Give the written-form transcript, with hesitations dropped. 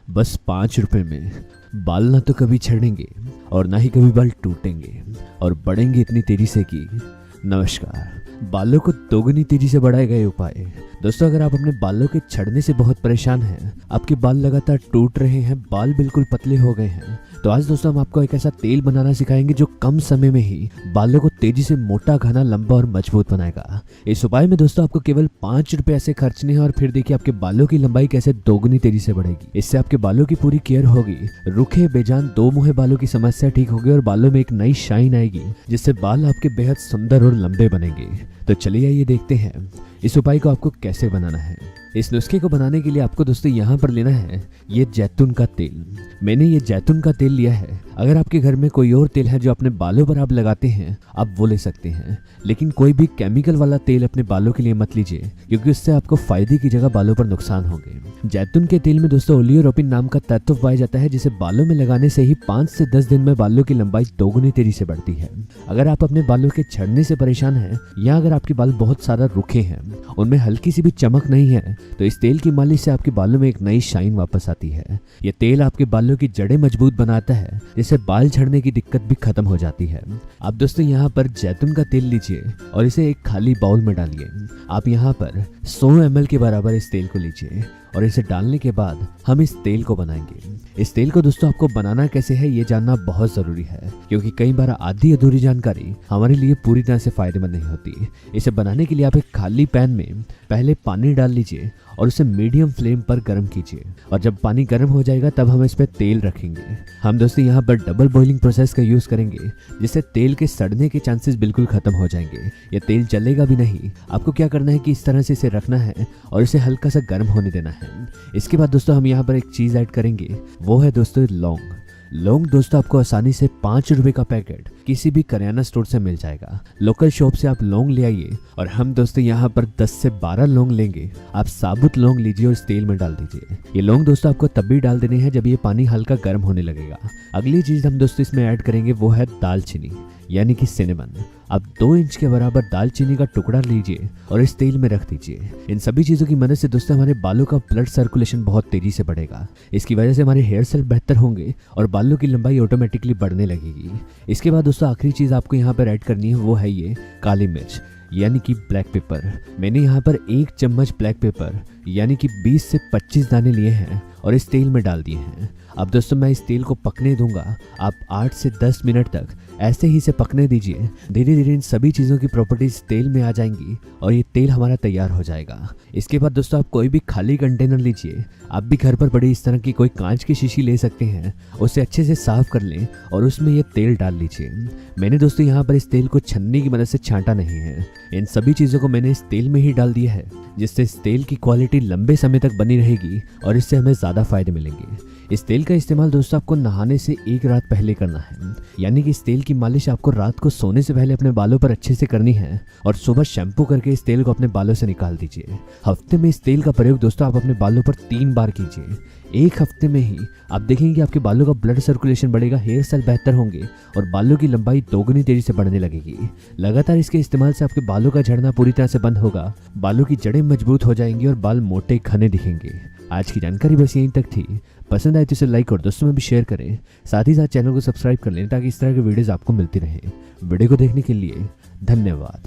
बस 5 रुपए में बाल ना तो कभी झड़ेंगे और ना ही कभी बाल टूटेंगे और बढ़ेंगे इतनी तेजी से कि नमस्कार। बालों को दोगुनी तेजी से बढ़ाए गए उपाय। दोस्तों, अगर आप अपने बालों के झड़ने से बहुत परेशान हैं, आपके बाल लगातार टूट रहे हैं, बाल बिल्कुल पतले हो गए हैं, तो आज दोस्तों हम आपको एक ऐसा तेल बनाना सिखाएंगे जो कम समय में ही बालों को तेजी से मोटा, घना, लंबा और मजबूत बनाएगा। इस उपाय में दोस्तों आपको केवल 5 रुपए ऐसे खर्चने हैं और फिर देखिए आपके बालों की लंबाई कैसे दोगुनी तेजी से बढ़ेगी। इससे आपके बालों की पूरी केयर होगी, रूखे, बेजान, दो मुहे बालों की समस्या ठीक होगी और बालों में एक नई शाइन आएगी, जिससे बाल आपके बेहद सुंदर और लंबे बनेंगे। तो चलिए आइए देखते हैं इस उपाय को आपको कैसे बनाना है। इस नुस्खे को बनाने के लिए आपको दोस्तों यहाँ पर लेना है ये जैतून का तेल। मैंने ये जैतून का तेल लिया है। अगर आपके घर में कोई और तेल है जो अपने बालों पर आप लगाते हैं, आप वो ले सकते हैं, लेकिन कोई भी केमिकल वाला तेल अपने बालों के लिए मत लीजिए, क्योंकि उससे आपको फायदे की जगह बालों पर नुकसान होंगे। जैतून के तेल में दोस्तों ओलियोरोपिन नाम का तत्व पाया जाता है, जिसे बालों में लगाने से ही 5 से 10 दिन में बालों की लंबाई दोगुनी तेजी से बढ़ती है। अगर आप अपने बालों के झड़ने से परेशान हैं या अगर आपके बाल बहुत सारा रूखे हैं, उनमें हल्की सी भी चमक नहीं है, तो इस तेल की मालिश से आपके बालों में एक नई शाइन वापस आती है। ये तेल आपके बालों की जड़ें मजबूत बनाता है, जिससे बाल झड़ने की दिक्कत भी खत्म हो जाती है। आप दोस्तों यहाँ पर जैतून का तेल लीजिए और इसे एक खाली बाउल में डालिए। आप यहाँ पर 100 ml के बराबर इस तेल को लीजिए और इसे डालने के बाद हम इस तेल को बनाएंगे। इस तेल को दोस्तों आपको बनाना कैसे है ये जानना बहुत जरूरी है, क्योंकि कई बार आधी अधूरी जानकारी हमारे लिए पूरी तरह से फायदेमंद नहीं होती। इसे बनाने के लिए आप एक खाली पैन में पहले पानी डाल लीजिए और उसे मीडियम फ्लेम पर गर्म कीजिए, और जब पानी गर्म हो जाएगा तब हम इस पर तेल रखेंगे। हम दोस्तों यहाँ पर डबल बॉइलिंग प्रोसेस का यूज करेंगे, जिससे तेल के सड़ने के चांसेस बिल्कुल खत्म हो जाएंगे। ये तेल जलेगा भी नहीं। आपको क्या करना है कि इस तरह से इसे रखना है और इसे हल्का सा गर्म होने देना है। इसके बाद दोस्तों हम यहाँ पर एक चीज ऐड करेंगे, वो है दोस्तों लौंग। लौंग दोस्तों आपको आसानी से 5 रुपए का पैकेट किसी भी करियाना स्टोर से मिल जाएगा। लोकल शॉप से आप लौंग ले आइए और हम दोस्तों यहाँ पर 10 से 12 लौंग लेंगे। आप साबुत लौंग लीजिए और इस तेल में डाल दीजिए। ये लौंग दोस्तों आपको तब भी डाल देने हैं जब ये पानी हल्का गर्म होने लगेगा। अगली चीज हम दोस्तों इसमें ऐड करेंगे वो है दालचीनी, यानी कि सिनेमन। आप 2 इंच के बराबर दालचीनी का टुकड़ा लीजिए और इस तेल में रख दीजिए। इन सभी चीज़ों की मदद से दोस्तों हमारे बालों का ब्लड सर्कुलेशन बहुत तेजी से बढ़ेगा। इसकी वजह से हमारे हेयर सेल बेहतर होंगे और बालों की लंबाई ऑटोमेटिकली बढ़ने लगेगी। इसके बाद दोस्तों आखिरी चीज़ आपको यहाँ पर ऐड करनी है, वो है ये काली मिर्च, यानी कि ब्लैक पेपर। मैंने यहाँ पर 1 चम्मच ब्लैक पेपर यानी कि 20 से 25 दाने लिए हैं और इस तेल में डाल दिए हैं। अब दोस्तों मैं इस तेल को पकने दूंगा। आप 8 से 10 मिनट तक ऐसे ही इसे पकने दीजिए। धीरे धीरे इन सभी चीज़ों की प्रॉपर्टीज तेल में आ जाएंगी और ये तेल हमारा तैयार हो जाएगा। इसके बाद दोस्तों आप कोई भी खाली कंटेनर लीजिए। आप भी घर पर पड़ी इस तरह की कोई कांच की शीशी ले सकते हैं, उसे अच्छे से साफ कर लें और उसमें ये तेल डाल लीजिए। मैंने दोस्तों यहाँ पर इस तेल को छन्नी की मदद से छांटा नहीं है। इन सभी चीज़ों को मैंने इस तेल में ही डाल दिया है, जिससे इस तेल की क्वालिटी लंबे समय तक बनी रहेगी और इससे हमें ज़्यादा फायदे मिलेंगे। इस तेल का इस्तेमाल दोस्तों आपको नहाने से 1 रात पहले करना है, यानी कि इस तेल की मालिश आपको रात को सोने से पहले अपने बालों पर अच्छे से करनी है और सुबह शैम्पू करके इस तेल को अपने बालों से निकाल दीजिए। हफ्ते में इस तेल का प्रयोग दोस्तों आप अपने बालों पर 3 बार कीजिए। 1 हफ्ते में ही आप देखेंगे आपके बालों का ब्लड सर्कुलेशन बढ़ेगा, हेयर सेल बेहतर होंगे और बालों की लंबाई दोगुनी तेजी से बढ़ने लगेगी। लगातार इसके इस्तेमाल से आपके बालों का झड़ना पूरी तरह से बंद होगा, बालों की जड़ें मजबूत हो जाएंगी और बाल मोटे घने दिखेंगे। आज की जानकारी बस यहीं तक थी। पसंद आए तो इसे लाइक और दोस्तों में भी शेयर करें। साथ ही साथ चैनल को सब्सक्राइब कर लें ताकि इस तरह के वीडियोस आपको मिलती रहें। वीडियो को देखने के लिए धन्यवाद।